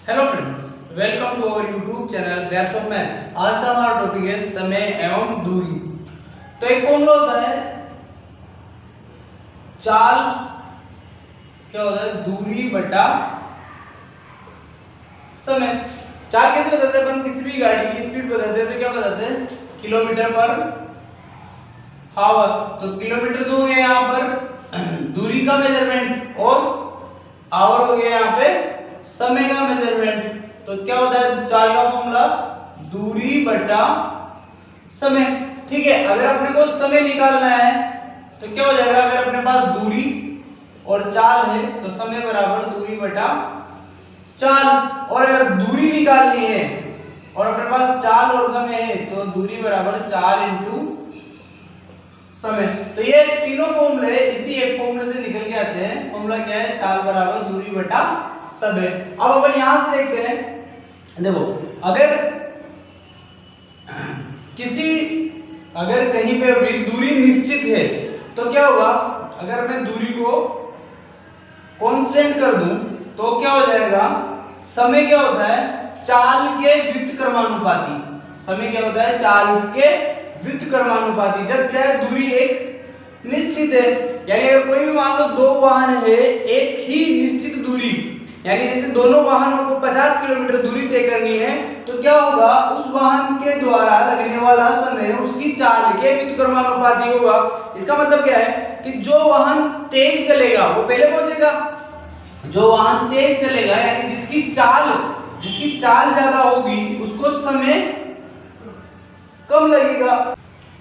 Hello friends, welcome to our YouTube channel grapes of maths. आज का हमारा topic है समय एवं दूरी। तो एक फॉर्मूला होता है चाल, क्या होता है, दूरी बटा समय। चाल कैसे बताते हैं अपन? किसी भी गाड़ी की स्पीड बताते हैं तो क्या बताते हैं? Kilometre per hour. तो किलोमीटर तो हो गया यहाँ पर दूरी का मेजरमेंट और आवर हो गया यहाँ पे समय का मेजरमेंट। तो क्या होता है चाल का फॉर्मूला? दूरी बटा समय। ठीक है, अगर अपने को समय निकालना है तो क्या हो जाएगा? अगर अपने पास दूरी और चाल है तो समय बराबर दूरी बटा चाल। और अगर दूरी निकालनी है और अपने पास चाल और समय है तो दूरी बराबर चाल इंटू समय। तो ये तीनों फॉर्मूले इसी एक फॉर्मूले से निकल के आते हैं। फॉर्मूला क्या है? चाल बराबर दूरी बटा समय। अब अपन यहां से देखते हैं, देखो अगर कहीं पे भी दूरी निश्चित है तो क्या होगा? अगर मैं दूरी को कांस्टेंट कर दूं तो क्या हो जाएगा? समय क्या होता है? चाल के व्युत्क्रमानुपाती। समय क्या होता है? चाल के व्युत्क्रमानुपाती। जब क्या है? दूरी एक निश्चित है, यानी अगर कोई भी मान लो दो वाहन है एक ही निश्चित दूरी, यानी जैसे दोनों वाहनों को 50 किलोमीटर दूरी तय करनी है तो क्या होगा? उस वाहन के द्वारा लगने वाला समय उसकी चाल के व्युत्क्रमानुपाती होगा। इसका मतलब क्या है कि जो वाहन तेज चलेगा वो पहले पहुंचेगा। जो वाहन तेज चलेगा यानी जिसकी चाल ज्यादा होगी उसको समय कम लगेगा।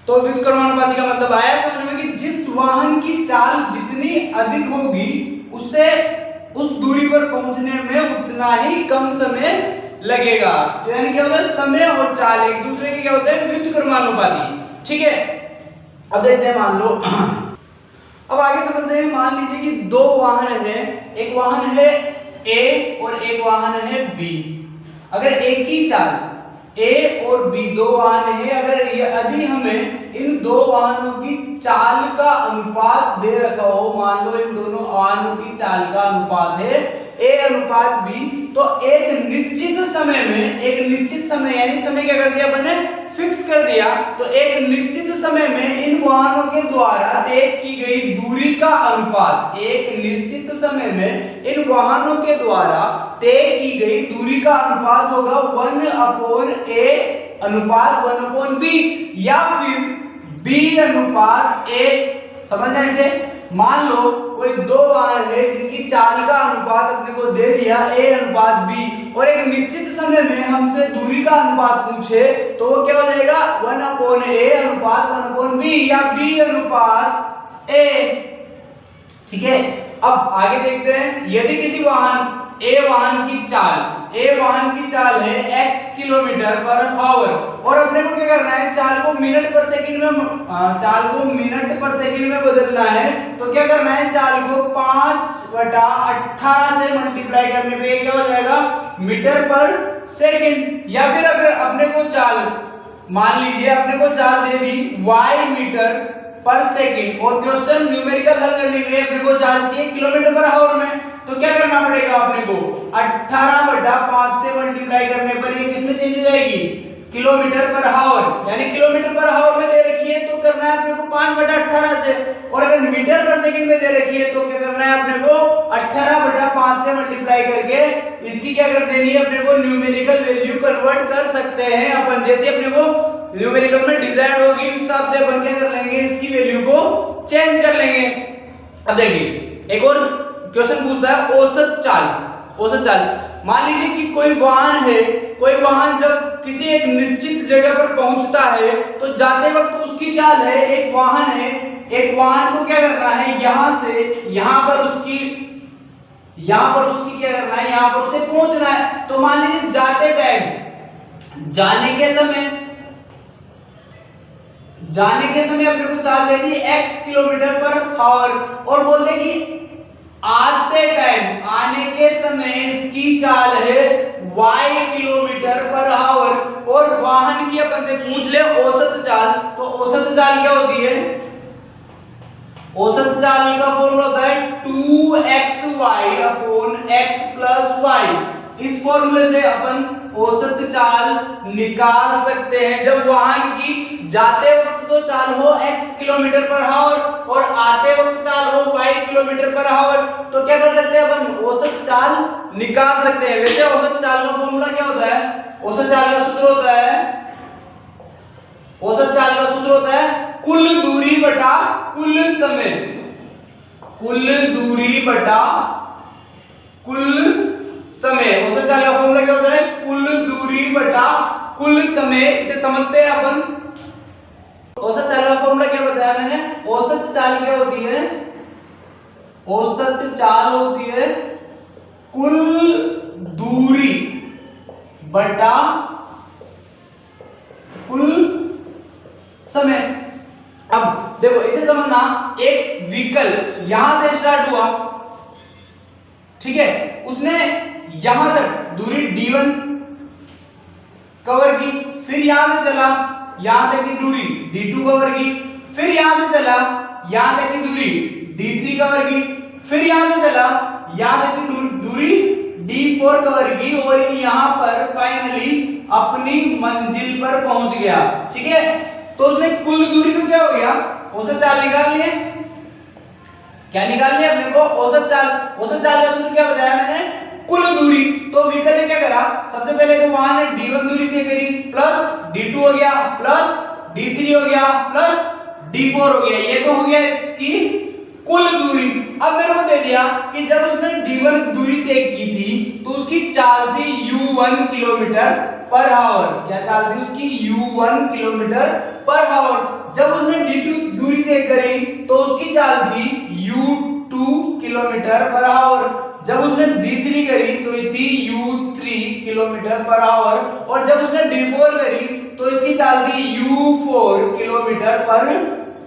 तो व्युत्क्रमानुपाती का मतलब आया समझ में कि जिस वाहन की चाल जितनी अधिक होगी उससे उस दूरी पर पहुंचने में उतना ही कम समय लगेगा। तो यानी क्या होता है? समय और चाल एक दूसरे के क्या होते हैं? व्युत्क्रमानुपाती। ठीक है, अब देखते हैं, मान लो अब आगे समझते हैं। मान लीजिए कि दो वाहन है, एक वाहन है ए और एक वाहन है बी। अगर एक ही चाल ए और बी दो वाहन है, अगर यदि हमें इन दो वाहनों की चाल का अनुपात दे रखा हो, मान लो इन दोनों वाहनों की चाल का अनुपात है ए अनुपात बी, तो एक निश्चित समय यानी समय क्या कर दिया अपन ने? फिक्स कर दिया। तो एक निश्चित समय में इन वाहनों के द्वारा तय की गई दूरी का अनुपात, एक निश्चित समय में इन वाहनों के द्वारा तय की गई दूरी का अनुपात होगा 1/a अनुपात 1/b, या फिर b अनुपात a। समझना इसे? मान लो कोई दो वाहन है जिनकी चाल का अनुपात अपने को दे दिया a अनुपात b, और एक निश्चित समय में हमसे दूरी का अनुपात पूछे तो वो क्या हो जाएगा? 1/a अनुपात 1/b या b अनुपात a। ठीक है, अब आगे देखते हैं। यदि किसी वाहन ए वाहन की चाल है x किलोमीटर पर आवर, और अपने को क्या करना है? चाल को मिनट पर सेकंड में बदलना है। तो क्या करना है? चाल को 5/18 से मल्टीप्लाई करने पे क्या हो जाएगा? मीटर पर सेकंड। या फिर अगर अपने को चाल, मान लीजिए अपने को चाल दे दी y मीटर पर सेकंड, और क्वेश्चन न्यूमेरिकल हल करने के लिए अपने को चाल चाहिए किलोमीटर पर आवर में, तो क्या करना पड़ेगा अपने को? 18/5 से मल्टीप्लाई करने पर ये किसमें चेंज हो जाएगी? Kilometre per hour. यानी किलोमीटर पर आवर में दे रखी है तो करना है अपने को 5/18 से, और अगर मीटर पर सेकंड में दे रखी है तो क्या करना है अपने को? 18/5 से मल्टीप्लाई करके इसकी क्या कर देनी है? अपने को न्यूमेरिकल वैल्यू कन्वर्ट कर सकते हैं अपन। जैसे अपने को न्यूमेरिकल में डिजाइन होगी उस हिसाब से अपन क्या कर लेंगे? इसकी वैल्यू को चेंज कर लेंगे। अब देखिए एक और क्वेश्चन पूछता है औसत चाल। मान लीजिए कि कोई वाहन जब किसी एक निश्चित जगह पर पहुंचता है तो जाते वक्त उसकी चाल है, एक वाहन को क्या करना है? यहां से यहां पर उसकी क्या करना है? यहां पर उसे पहुंचना है। तो मान लीजिए जाते टाइम जाने के समय अपने को चाल दे दी x किलोमीटर पर आवर, और बोल दे कि आने के समय इसकी चाल है y किलोमीटर पर आवर, और वाहन की अपन से पूछ ले औसत चाल। तो औसत चाल क्या होती है? औसत चाल का फॉर्मूला होता है 2xy upon x plus y। इस फॉर्मूले से अपन औसत चाल निकाल सकते हैं। जब वाहन की जाते वक्त तो चाल हो x किलोमीटर पर आवर और आते वक्त चाल हो y किलोमीटर पर आवर, तो क्या कर सकते हैं अपन औसत चाल निकाल सकते हैं। वैसे औसत चाल का फॉर्मूला क्या होता है? औसत चाल का सूत्र होता है कुल दूरी बटा कुल समय। कुल दूरी बटा कुल समय। औसत चाल का फॉर्मूला क्या होता है? कुल दूरी बटा कुल समय। इसे समझते हैं अपन। औसत चाल का फॉर्मूला क्या बताया मैंने? औसत चाल क्या होती है? औसत चाल होती है कुल दूरी बटा कुल समय। अब देखो इसे समझना, एक व्हीकल यहां से स्टार्ट हुआ, ठीक है, उसने यहां तक दूरी d1 कवर की, फिर यहां से चला यहां तक की दूरी d2 कवर की, फिर यहां से चला यहां तक की दूरी d3 कवर की, फिर यहां से चला यहां तक की दूरी d4 कवर की, और यहां पर फाइनली अपनी मंजिल पर पहुंच गया। ठीक है, तो उसने कुल दूरी तो क्या हो गया? औसत चाल निकाल लिए। क्या निकाल लिया अपने को? औसत चाल। औसत चाल का सूत्र क्या बताया मैंने? कुल दूरी। तो व्हीकल ने क्या करा? सबसे पहले तो वहां ने d1 दूरी तय करी, प्लस d2 हो गया, प्लस d3 हो गया, प्लस d4 हो गया। ये तो हो गया इसकी कुल दूरी। अब मेरे को दे दिया कि जब उसने d1 दूरी तय की थी तो उसकी चाल थी u1 किलोमीटर पर आवर। क्या चाल थी उसकी? u1 kilometre per hour. जब उसने d2 दूरी तय करी तो उसकी चाल थी u2 किलोमीटर पर आवर। जब उसने d3 करी तो ये थी u3 किलोमीटर पर आवर, और जब उसने d4 करी तो इसकी चाल थी u4 किलोमीटर पर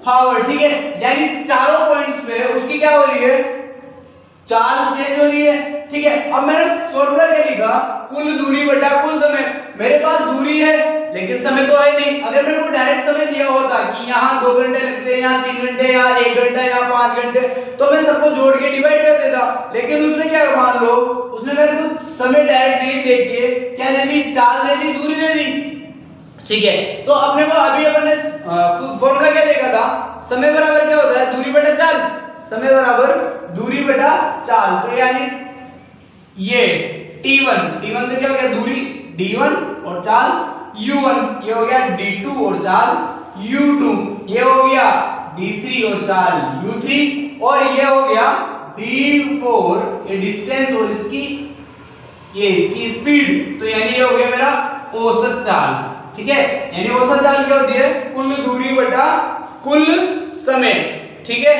आवर। ठीक है, यानी चारों पॉइंट्स पे उसकी क्या हो रही है? चाल चेंज हो रही है। ठीक है, अब मैंने फॉर्मूला क्या लिखा? कुल दूरी बटा कुल समय। मेरे पास दूरी है लेकिन समय तो है नहीं। अगर मेरे को डायरेक्ट समय दिया होता कि यहाँ 2 घंटे लगते हैं, यहाँ 3 घंटे, यहाँ 1 घंटा, यहाँ 5 घंटे, तो मैं सबको जोड़ के डिवाइड कर देता। लेकिन उसने क्या, मान लो उसने मेरे को समय डायरेक्ट नहीं देख के क्या दे दी? चाल दे दी, दूरी दे दी। ठीक है, तो अपने को अभी अपन ने फॉर्मूला क्या देखा था? समय बराबर क्या होता है? दूरी बटा चाल। समय बराबर दूरी बटा चाल। तो यानी ये t1 तो क्या हो गया? दूरी d1 और चाल u1, ये हो गया d2 और चाल u2, ये हो गया d3 और चाल u3, और ये हो गया d4, ये डिस्टेंस और इसकी स्पीड। तो यानी ये हो गया मेरा औसत चाल। ठीक है, यानी औसत चाल क्या होती है? कुल दूरी बटा कुल समय। ठीक है,